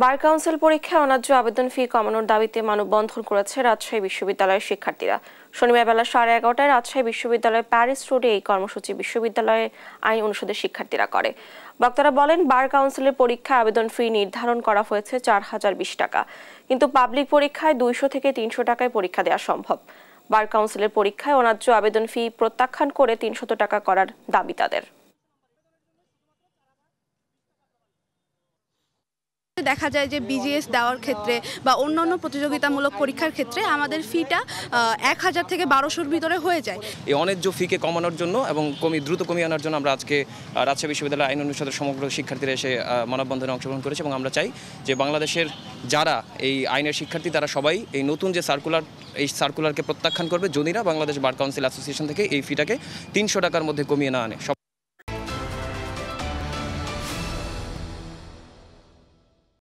Bar council পরীক্ষায় অন্যায্য আবেদন ফি কমানোর দাবিতে মানববন্ধন করেছে রাজশাহী বিশ্ববিদ্যালয়ের শিক্ষার্থীরা। শনিবার বেলা 11:30টায় রাজশাহী বিশ্ববিদ্যালয়ের প্যারিস রোডে এই কর্মসূচি বিশ্ববিদ্যালয়ের আইন অনুষদের শিক্ষার্থীরা করে। বক্তারা বলেন, বার কাউন্সিলের পরীক্ষায় আবেদন ফি নির্ধারণ করা হয়েছে 4020 টাকা, কিন্তু পাবলিক পরীক্ষায় 200 থেকে 300 টাকায় পরীক্ষা দেওয়া সম্ভব। বার কাউন্সিলের পরীক্ষায় অন্যায্য আবেদন ফি প্রত্যাখ্যান করে 300 টাকা করার দাবি তাদের। দেখা যায় যে বিজিএস দেওয়ার ক্ষেত্রে বা অন্যান্য প্রতিযোগিতামূলক পরীক্ষার ক্ষেত্রে আমাদের ফিটা 1000 থেকে 1200-র ভিতরে হয়ে যায়। এই অন্যায্য ফিকে কমানোর জন্য এবং দ্রুত কমিয়ে আনার জন্য আমরা আজকে রাজশাহী বিশ্ববিদ্যালয় আইন অনুষদের সমগ্র শিক্ষার্থীরা এসে মানববন্ধনে অংশগ্রহণ করেছে এবং আমরা চাই যে বাংলাদেশের যারা এই আইনের শিক্ষার্থী তারা সবাই এই নতুন যে সার্কুলারকে প্রত্যাখ্যান করবে যদি না বাংলাদেশ বার কাউন্সিল অ্যাসোসিয়েশন থেকে এই ফিটাকে 300 টাকার মধ্যে কমিয়ে না আনে।